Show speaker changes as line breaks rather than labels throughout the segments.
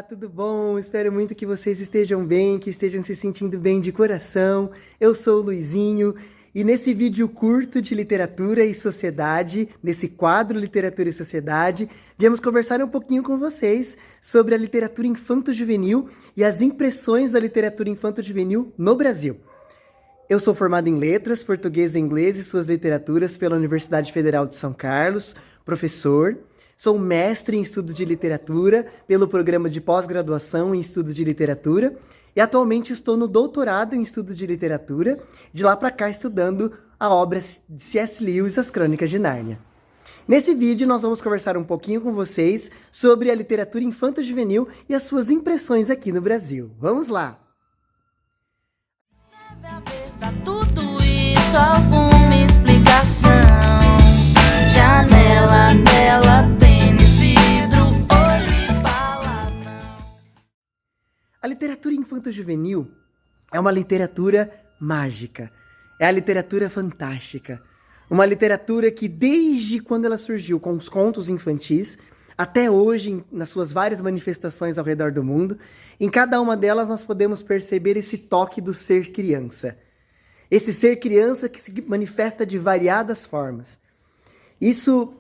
tudo bom? Espero muito que vocês estejam bem, que estejam se sentindo bem de coração. Eu sou o Luizinho e nesse vídeo curto de literatura e sociedade, nesse quadro Literatura e Sociedade, viemos conversar um pouquinho com vocês sobre a literatura infanto-juvenil e as impressões da literatura infanto-juvenil no Brasil. Eu sou formado em Letras, Português e Inglês e suas literaturas pela Universidade Federal de São Carlos, professor. Sou mestre em estudos de literatura pelo programa de pós-graduação em estudos de literatura e atualmente estou no doutorado em estudos de literatura, de lá para cá estudando a obra de C.S. Lewis, As Crônicas de Nárnia. Nesse vídeo nós vamos conversar um pouquinho com vocês sobre a literatura infanto-juvenil e as suas impressões aqui no Brasil. Vamos lá!
Tudo isso, alguma explicação? Janela, tela, tênis, vidro, olho e palavrão.
A literatura infanto-juvenil é uma literatura mágica, é a literatura fantástica. Uma literatura que desde quando ela surgiu com os contos infantis, até hoje, nas suas várias manifestações ao redor do mundo, em cada uma delas nós podemos perceber esse toque do ser criança. Esse ser criança que se manifesta de variadas formas. Isso,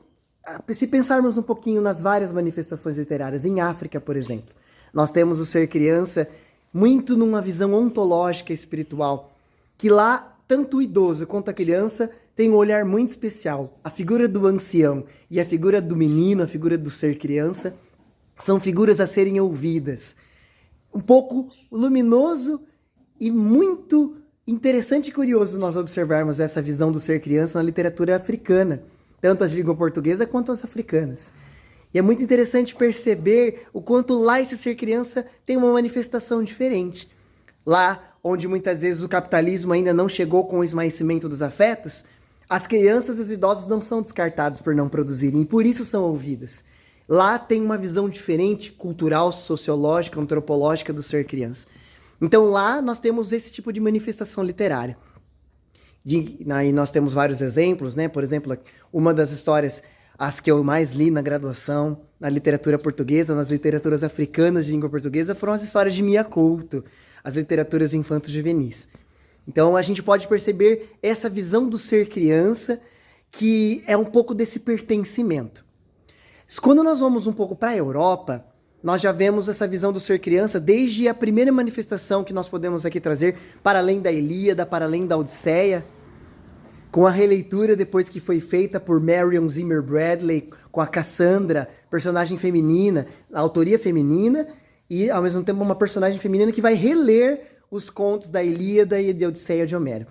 se pensarmos um pouquinho nas várias manifestações literárias, em África, por exemplo, nós temos o ser criança muito numa visão ontológica espiritual, que lá, tanto o idoso quanto a criança tem um olhar muito especial. A figura do ancião e a figura do menino, a figura do ser criança, são figuras a serem ouvidas. Um pouco luminoso e muito interessante e curioso nós observarmos essa visão do ser criança na literatura africana, tanto as de língua portuguesa quanto as africanas. E é muito interessante perceber o quanto lá esse ser criança tem uma manifestação diferente. Lá, onde muitas vezes o capitalismo ainda não chegou com o esmaecimento dos afetos, as crianças e os idosos não são descartados por não produzirem, e por isso são ouvidas. Lá tem uma visão diferente, cultural, sociológica, antropológica do ser criança. Então lá nós temos esse tipo de manifestação literária. Aí nós temos vários exemplos, né? Por exemplo, uma das histórias, as que eu mais li na graduação, na literatura portuguesa, nas literaturas africanas de língua portuguesa, foram as histórias de Mia Couto, as literaturas infanto-juvenis. Então a gente pode perceber essa visão do ser criança, que é um pouco desse pertencimento. Quando nós vamos um pouco para a Europa, nós já vemos essa visão do ser criança desde a primeira manifestação que nós podemos aqui trazer, para além da Ilíada, para além da Odisseia, com a releitura depois que foi feita por Marion Zimmer Bradley, com a Cassandra, personagem feminina, a autoria feminina, e ao mesmo tempo uma personagem feminina que vai reler os contos da Ilíada e da Odisseia de Homero.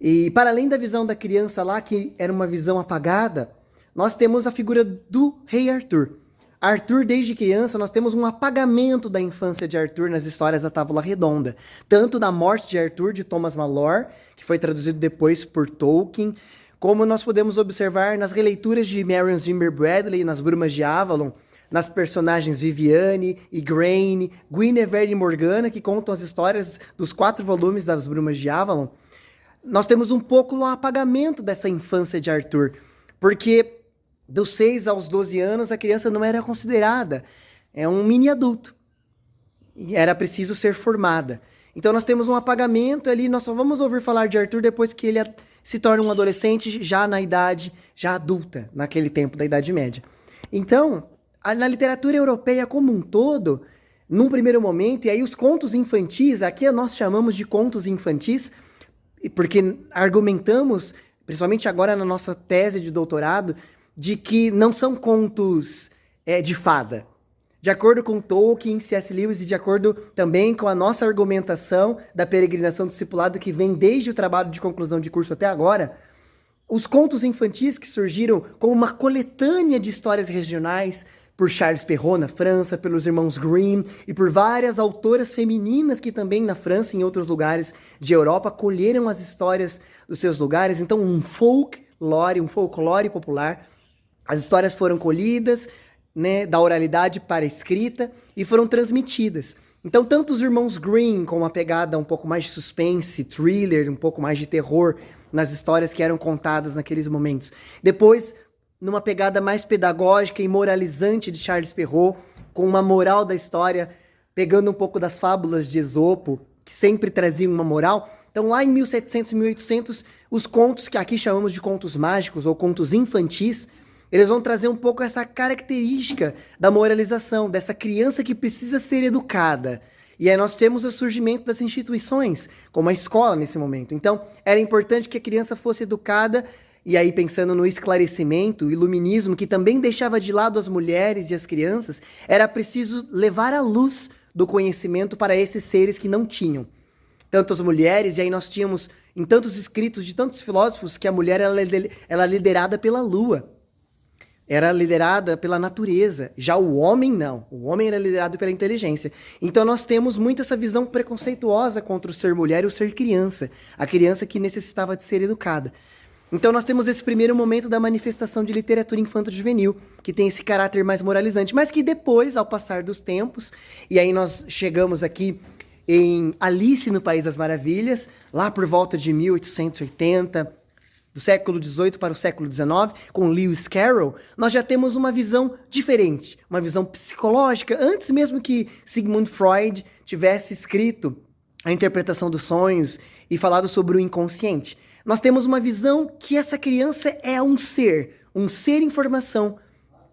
E para além da visão da criança lá, que era uma visão apagada, nós temos a figura do rei Arthur. Arthur, desde criança, nós temos um apagamento da infância de Arthur nas histórias da Távola Redonda. Tanto da morte de Arthur, de Thomas Mallory, que foi traduzido depois por Tolkien, como nós podemos observar nas releituras de Marion Zimmer Bradley, nas Brumas de Avalon, nas personagens Viviane, Igraine, Guinevere e Morgana, que contam as histórias dos 4 volumes das Brumas de Avalon. Nós temos um pouco um apagamento dessa infância de Arthur, porque dos 6 aos 12 anos, a criança não era considerada um mini adulto. E era preciso ser formada. Então nós temos um apagamento ali, nós só vamos ouvir falar de Arthur depois que ele se torna um adolescente já na idade, já adulta, naquele tempo da Idade Média. Então, na literatura europeia como um todo, num primeiro momento, e aí os contos infantis, aqui nós chamamos de contos infantis, porque argumentamos, principalmente agora na nossa tese de doutorado, de que não são contos de fada. De acordo com Tolkien, C.S. Lewis, e de acordo também com a nossa argumentação da peregrinação do discipulado, que vem desde o trabalho de conclusão de curso até agora, os contos infantis que surgiram como uma coletânea de histórias regionais, por Charles Perrault na França, pelos irmãos Grimm e por várias autoras femininas que também na França e em outros lugares de Europa colheram as histórias dos seus lugares. Então um folclore popular. As histórias foram colhidas, né, da oralidade para a escrita e foram transmitidas. Então, tanto os irmãos Grimm, com uma pegada um pouco mais de suspense, thriller, um pouco mais de terror nas histórias que eram contadas naqueles momentos. Depois, numa pegada mais pedagógica e moralizante de Charles Perrault, com uma moral da história pegando um pouco das fábulas de Esopo, que sempre traziam uma moral. Então, lá em 1700 e 1800, os contos que aqui chamamos de contos mágicos ou contos infantis, eles vão trazer um pouco essa característica da moralização, dessa criança que precisa ser educada. E aí nós temos o surgimento das instituições, como a escola nesse momento. Então, era importante que a criança fosse educada, e aí pensando no esclarecimento, o iluminismo, que também deixava de lado as mulheres e as crianças, era preciso levar a luz do conhecimento para esses seres que não tinham. Tanto as mulheres, e aí nós tínhamos em tantos escritos de tantos filósofos que a mulher ela é liderada pela lua. Era liderada pela natureza. Já o homem, não. O homem era liderado pela inteligência. Então nós temos muito essa visão preconceituosa contra o ser mulher e o ser criança. A criança que necessitava de ser educada. Então nós temos esse primeiro momento da manifestação de literatura infanto-juvenil, que tem esse caráter mais moralizante, mas que depois, ao passar dos tempos, e aí nós chegamos aqui em Alice no País das Maravilhas, lá por volta de 1880, do século XVIII para o século XIX, com Lewis Carroll, nós já temos uma visão diferente, uma visão psicológica, antes mesmo que Sigmund Freud tivesse escrito a interpretação dos sonhos e falado sobre o inconsciente. Nós temos uma visão que essa criança é um ser em formação.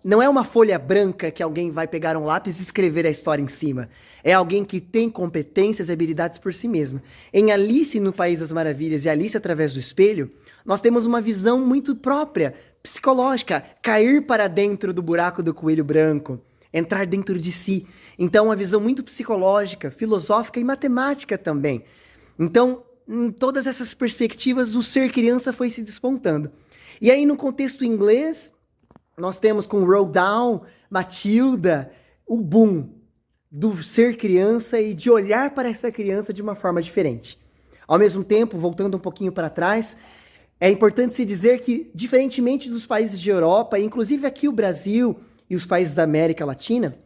Não é uma folha branca que alguém vai pegar um lápis e escrever a história em cima. É alguém que tem competências e habilidades por si mesma. Em Alice no País das Maravilhas e Alice através do Espelho, nós temos uma visão muito própria, psicológica, cair para dentro do buraco do coelho branco, entrar dentro de si. Então, uma visão muito psicológica, filosófica e matemática também. Então, em todas essas perspectivas, o ser criança foi se despontando. E aí, no contexto inglês, nós temos com Roald Dahl, Matilda, o boom do ser criança e de olhar para essa criança de uma forma diferente. Ao mesmo tempo, voltando um pouquinho para trás, é importante se dizer que, diferentemente dos países de Europa, inclusive aqui o Brasil e os países da América Latina,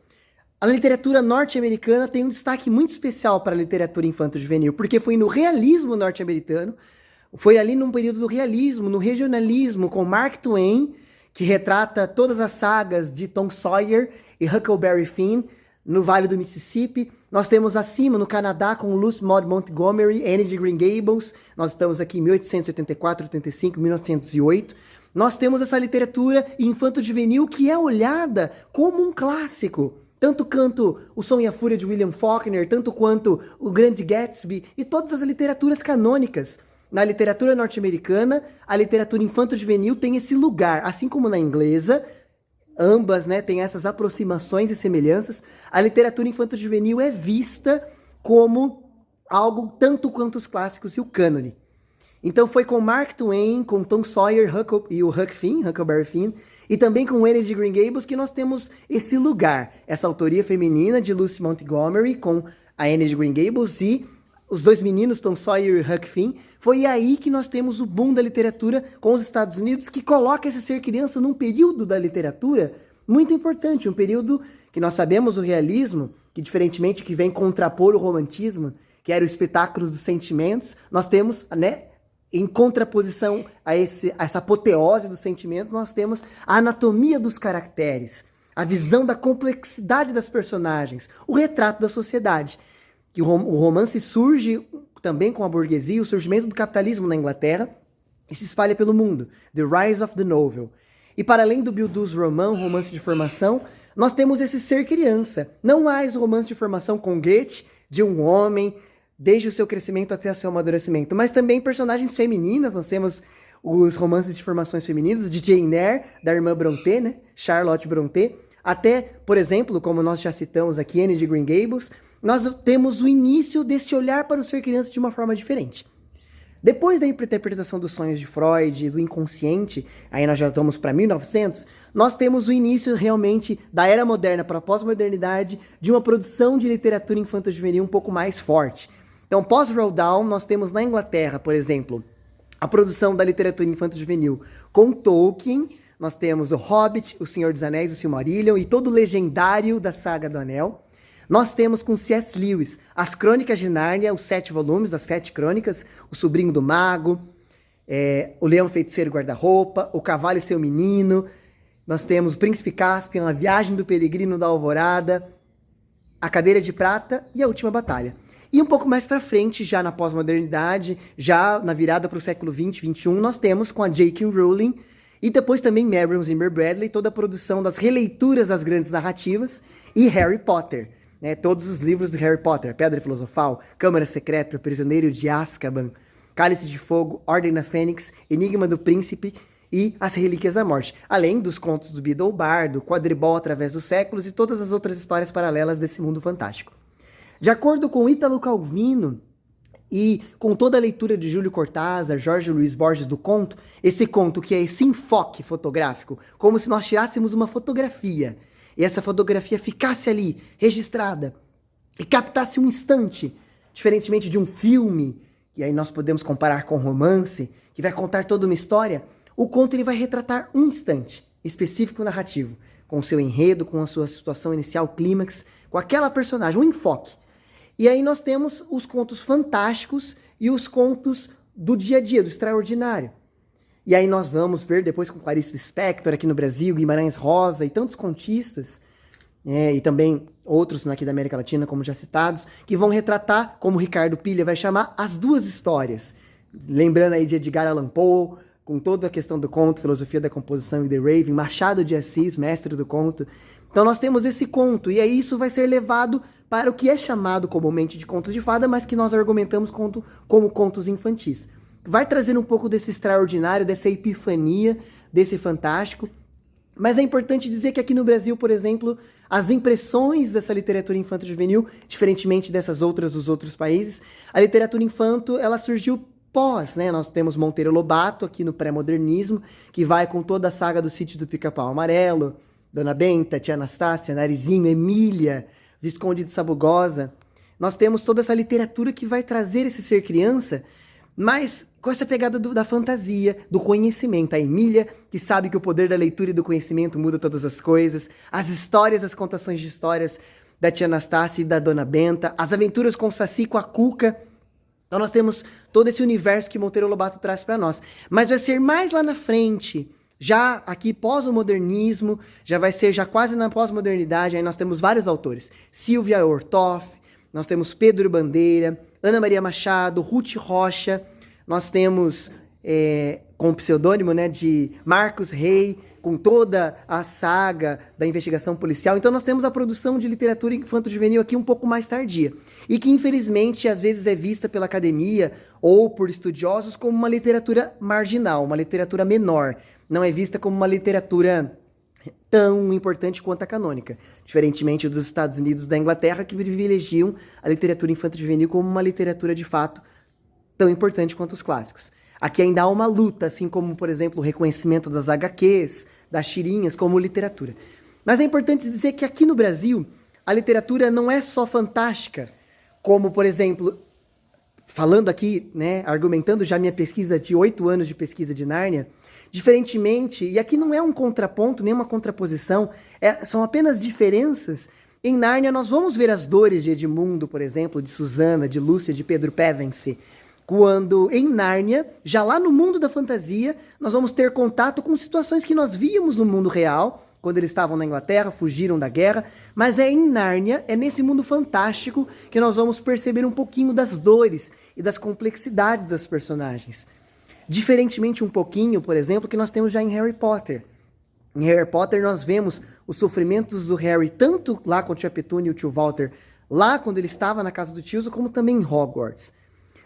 a literatura norte-americana tem um destaque muito especial para a literatura infanto-juvenil, porque foi no realismo norte-americano, foi ali num período do realismo, no regionalismo, com Mark Twain, que retrata todas as sagas de Tom Sawyer e Huckleberry Finn, no Vale do Mississippi. Nós temos acima, no Canadá, com Lucy Maud Montgomery, Anne de Green Gables. Nós estamos aqui em 1884, 85, 1908. Nós temos essa literatura infanto-juvenil que é olhada como um clássico. Tanto quanto O Som e a Fúria de William Faulkner, tanto quanto O Grande Gatsby e todas as literaturas canônicas. Na literatura norte-americana, a literatura infanto-juvenil tem esse lugar, assim como na inglesa. Ambas, né, têm essas aproximações e semelhanças. A literatura infanto-juvenil é vista como algo tanto quanto os clássicos e o cânone. Então foi com Mark Twain, com Tom Sawyer e o Huckleberry Finn, e também com Anne de Green Gables que nós temos esse lugar, essa autoria feminina de Lucy Montgomery com a Anne de Green Gables e os dois meninos, Tom Sawyer e Huck Finn. Foi aí que nós temos o boom da literatura com os Estados Unidos, que coloca esse ser criança num período da literatura muito importante, um período que nós sabemos o realismo, que diferentemente que vem contrapor o romantismo, que era o espetáculo dos sentimentos, nós temos, né, em contraposição a essa apoteose dos sentimentos, nós temos a anatomia dos caracteres, a visão da complexidade das personagens, o retrato da sociedade. Que o romance surge também com a burguesia, o surgimento do capitalismo na Inglaterra, e se espalha pelo mundo. The Rise of the Novel. E para além do Bildus Roman, romance de formação, nós temos esse ser criança. Não mais o romance de formação com Goethe, de um homem, desde o seu crescimento até o seu amadurecimento, mas também personagens femininas. Nós temos os romances de formações femininas, de Jane Eyre, da irmã Brontë, né? Charlotte Brontë, até, por exemplo, como nós já citamos aqui, Anne de Green Gables, nós temos o início desse olhar para o ser criança de uma forma diferente. Depois da interpretação dos sonhos de Freud, do inconsciente, aí nós já estamos para 1900, nós temos o início realmente da era moderna para a pós-modernidade, de uma produção de literatura infanto-juvenil um pouco mais forte. Então, pós-Roald Dahl, nós temos na Inglaterra, por exemplo, a produção da literatura infanto-juvenil com Tolkien. Nós temos o Hobbit, o Senhor dos Anéis, o Silmarillion e todo o legendário da Saga do Anel. Nós temos com C.S. Lewis as Crônicas de Nárnia, os 7 volumes, as 7 crônicas, o Sobrinho do Mago, o Leão Feiticeiro Guarda-Roupa, o Cavalo e seu Menino. Nós temos o Príncipe Caspian, a Viagem do Peregrino da Alvorada, A Cadeira de Prata e A Última Batalha. E um pouco mais para frente, já na pós-modernidade, já na virada para o século XX, XXI, nós temos com a J.K. Rowling e depois também Marion Zimmer Bradley, toda a produção das releituras das grandes narrativas e Harry Potter. Né, todos os livros do Harry Potter, Pedra Filosofal, Câmara Secreta, Prisioneiro de Azkaban, Cálice de Fogo, Ordem da Fênix, Enigma do Príncipe e As Relíquias da Morte. Além dos contos do Beedle Bardo, Quadribol através dos séculos e todas as outras histórias paralelas desse mundo fantástico. De acordo com Ítalo Calvino e com toda a leitura de Júlio Cortázar, Jorge Luiz Borges do conto, esse conto que é esse enfoque fotográfico, como se nós tirássemos uma fotografia e essa fotografia ficasse ali, registrada, e captasse um instante, diferentemente de um filme, e aí nós podemos comparar com romance, que vai contar toda uma história, o conto ele vai retratar um instante específico narrativo, com o seu enredo, com a sua situação inicial, clímax, com aquela personagem, um enfoque. E aí nós temos os contos fantásticos e os contos do dia a dia, do extraordinário. E aí nós vamos ver depois com Clarice Lispector aqui no Brasil, Guimarães Rosa e tantos contistas, e também outros aqui da América Latina, como já citados, que vão retratar, como Ricardo Pilha vai chamar, as duas histórias. Lembrando aí de Edgar Allan Poe, com toda a questão do conto, filosofia da composição e The Raven, Machado de Assis, mestre do conto. Então nós temos esse conto, e aí isso vai ser levado para o que é chamado comumente de contos de fada, mas que nós argumentamos como contos infantis. Vai trazer um pouco desse extraordinário, dessa epifania, desse fantástico. Mas é importante dizer que aqui no Brasil, por exemplo, as impressões dessa literatura infanto-juvenil, diferentemente dessas outras dos outros países, a literatura infanto, ela surgiu pós, né? Nós temos Monteiro Lobato aqui no pré-modernismo, que vai com toda a saga do Sítio do Pica-Pau Amarelo, Dona Benta, Tia Anastácia, Narizinho, Emília, Visconde de Sabugosa. Nós temos toda essa literatura que vai trazer esse ser criança, mas com essa pegada da fantasia, do conhecimento. A Emília, que sabe que o poder da leitura e do conhecimento muda todas as coisas. As histórias, as contações de histórias da Tia Anastácia e da Dona Benta. As aventuras com o Saci e com a Cuca. Então nós temos todo esse universo que Monteiro Lobato traz para nós. Mas vai ser mais lá na frente, já aqui pós o modernismo, já vai ser já quase na pós-modernidade, aí nós temos vários autores. Silvia Ortoff, nós temos Pedro Bandeira, Ana Maria Machado, Ruth Rocha, nós temos, com o pseudônimo, né, de Marcos Rey, com toda a saga da investigação policial. Então nós temos a produção de literatura infanto-juvenil aqui um pouco mais tardia. E que infelizmente às vezes é vista pela academia ou por estudiosos como uma literatura marginal, uma literatura menor. Não é vista como uma literatura tão importante quanto a canônica. Diferentemente dos Estados Unidos e da Inglaterra, que privilegiam a literatura infanto-juvenil como uma literatura de fato tão importante quanto os clássicos. Aqui ainda há uma luta, assim como, por exemplo, o reconhecimento das HQs, das tirinhas, como literatura. Mas é importante dizer que aqui no Brasil, a literatura não é só fantástica, como, por exemplo, falando aqui, né, argumentando já minha pesquisa de 8 anos de pesquisa de Nárnia, diferentemente, e aqui não é um contraponto, nem uma contraposição, são apenas diferenças. Em Nárnia nós vamos ver as dores de Edmundo, por exemplo, de Susana, de Lúcia, de Pedro Pevensey, quando em Nárnia, já lá no mundo da fantasia, nós vamos ter contato com situações que nós víamos no mundo real, quando eles estavam na Inglaterra, fugiram da guerra, mas é em Nárnia, é nesse mundo fantástico que nós vamos perceber um pouquinho das dores e das complexidades das personagens. Diferentemente um pouquinho, por exemplo, que nós temos já em Harry Potter. Em Harry Potter nós vemos os sofrimentos do Harry, tanto lá com o tia Petúnia e o tio Walter, lá quando ele estava na casa do tio, como também em Hogwarts.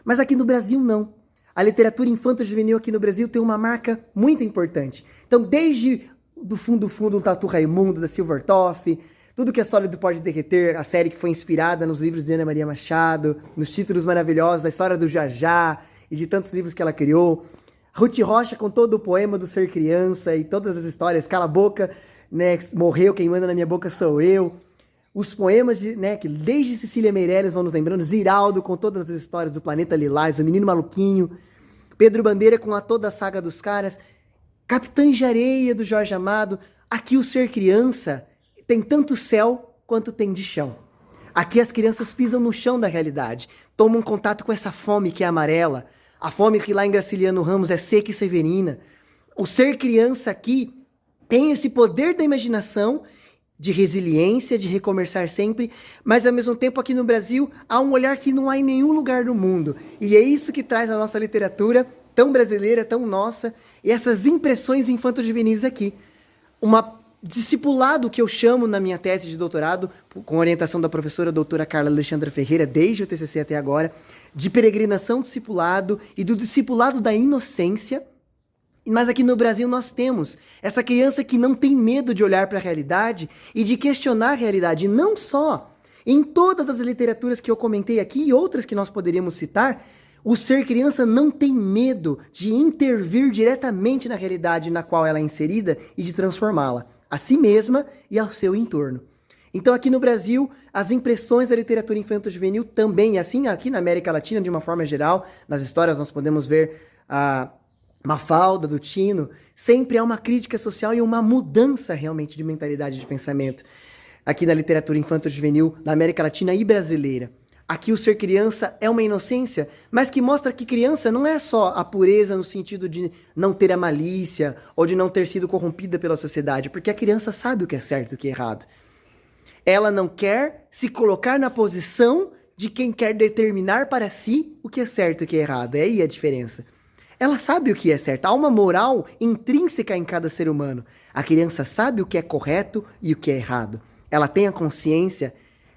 Mas aqui no Brasil não. A literatura infanto-juvenil aqui no Brasil tem uma marca muito importante. Então, desde do fundo, um Tatu Raimundo, da Silver Toff, tudo que é sólido pode derreter, a série que foi inspirada nos livros de Ana Maria Machado, nos títulos maravilhosos, a história do Jajá e de tantos livros que ela criou. Ruth Rocha com todo o poema do Ser Criança e todas as histórias, Cala a Boca, né, morreu, quem manda na minha boca sou eu. Os poemas, que desde Cecília Meirelles vão nos lembrando, Ziraldo com todas as histórias do Planeta Lilás, o Menino Maluquinho, Pedro Bandeira com toda a saga dos caras, Capitães de Areia do Jorge Amado. Aqui o Ser Criança tem tanto céu quanto tem de chão. Aqui as crianças pisam no chão da realidade, tomam contato com essa fome que é amarela, a fome que lá em Graciliano Ramos é seca e severina. O Ser Criança aqui tem esse poder da imaginação de resiliência, de recomeçar sempre, mas ao mesmo tempo aqui no Brasil há um olhar que não há em nenhum lugar do mundo. E é isso que traz a nossa literatura tão brasileira, tão nossa, e essas impressões infanto-juvenis aqui. Uma discipulado que eu chamo na minha tese de doutorado, com orientação da professora doutora Carla Alexandra Ferreira, desde o TCC até agora, de peregrinação discipulado e do discipulado da inocência. Mas aqui no Brasil nós temos essa criança que não tem medo de olhar para a realidade e de questionar a realidade, não só em todas as literaturas que eu comentei aqui e outras que nós poderíamos citar. O ser criança não tem medo de intervir diretamente na realidade na qual ela é inserida e de transformá-la a si mesma e ao seu entorno. Então aqui no Brasil, as impressões da literatura infanto-juvenil também, assim aqui na América Latina de uma forma geral, nas histórias nós podemos ver a Mafalda, do Tino, sempre há uma crítica social e uma mudança realmente de mentalidade de pensamento. Aqui na literatura infanto-juvenil da América Latina e brasileira. Aqui o ser criança é uma inocência, mas que mostra que criança não é só a pureza no sentido de não ter a malícia ou de não ter sido corrompida pela sociedade, porque a criança sabe o que é certo e o que é errado. Ela não quer se colocar na posição de quem quer determinar para si o que é certo e o que é errado. É aí a diferença. Ela sabe o que é certo. Há uma moral intrínseca em cada ser humano. A criança sabe o que é correto e o que é errado. Ela tem a consciência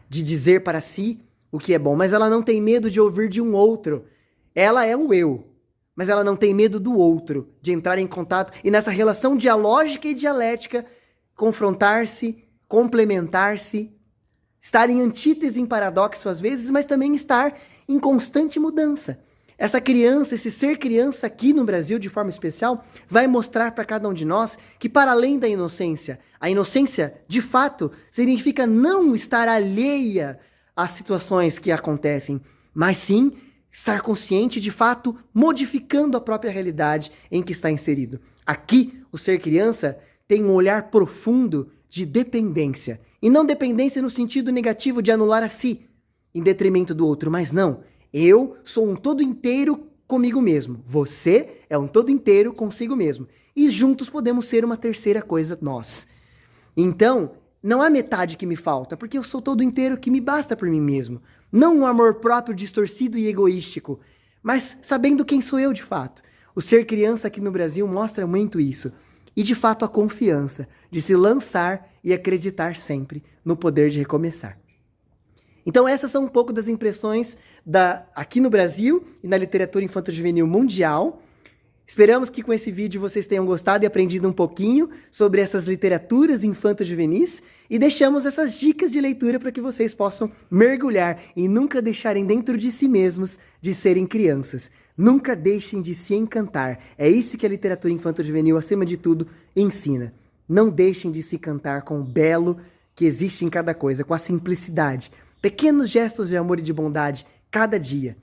de dizer para si o que é bom, mas ela não tem medo de ouvir de um outro. Ela é o eu, mas ela não tem medo do outro, de entrar em contato e nessa relação dialógica e dialética, confrontar-se, complementar-se, estar em antítese, em paradoxo às vezes, mas também estar em constante mudança. Essa criança, esse ser criança aqui no Brasil, de forma especial, vai mostrar para cada um de nós que, para além da inocência, a inocência, de fato, significa não estar alheia às situações que acontecem, mas sim estar consciente, de fato, modificando a própria realidade em que está inserido. Aqui, o ser criança tem um olhar profundo de dependência, e não dependência no sentido negativo de anular a si, em detrimento do outro, mas não. Eu sou um todo inteiro comigo mesmo. Você é um todo inteiro consigo mesmo. E juntos podemos ser uma terceira coisa, nós. Então, não há metade que me falta, porque eu sou todo inteiro que me basta por mim mesmo. Não um amor próprio distorcido e egoístico, mas sabendo quem sou eu de fato. O ser criança aqui no Brasil mostra muito isso. E de fato a confiança de se lançar e acreditar sempre no poder de recomeçar. Então essas são um pouco das impressões aqui no Brasil e na literatura infanto-juvenil mundial. Esperamos que com esse vídeo vocês tenham gostado e aprendido um pouquinho sobre essas literaturas infanto-juvenis e deixamos essas dicas de leitura para que vocês possam mergulhar e nunca deixarem dentro de si mesmos de serem crianças. Nunca deixem de se encantar. É isso que a literatura infanto-juvenil, acima de tudo, ensina. Não deixem de se encantar com o belo que existe em cada coisa, com a simplicidade. Pequenos gestos de amor e de bondade, cada dia.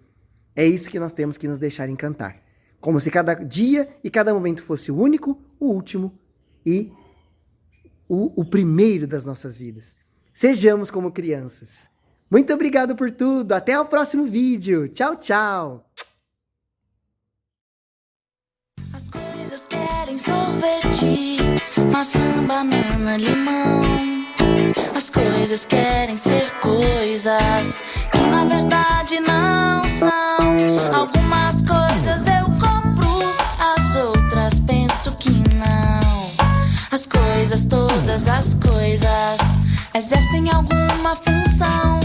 É isso que nós temos que nos deixar encantar. Como se cada dia e cada momento fosse o único, o último e o primeiro das nossas vidas. Sejamos como crianças. Muito obrigado por tudo. Até o próximo vídeo. Tchau, tchau.
As coisas querem sorvete, maçã, banana, limão. As coisas querem ser coisas que na verdade não são. Algumas coisas eu compro, as outras penso que não. As coisas, todas as coisas, exercem alguma função.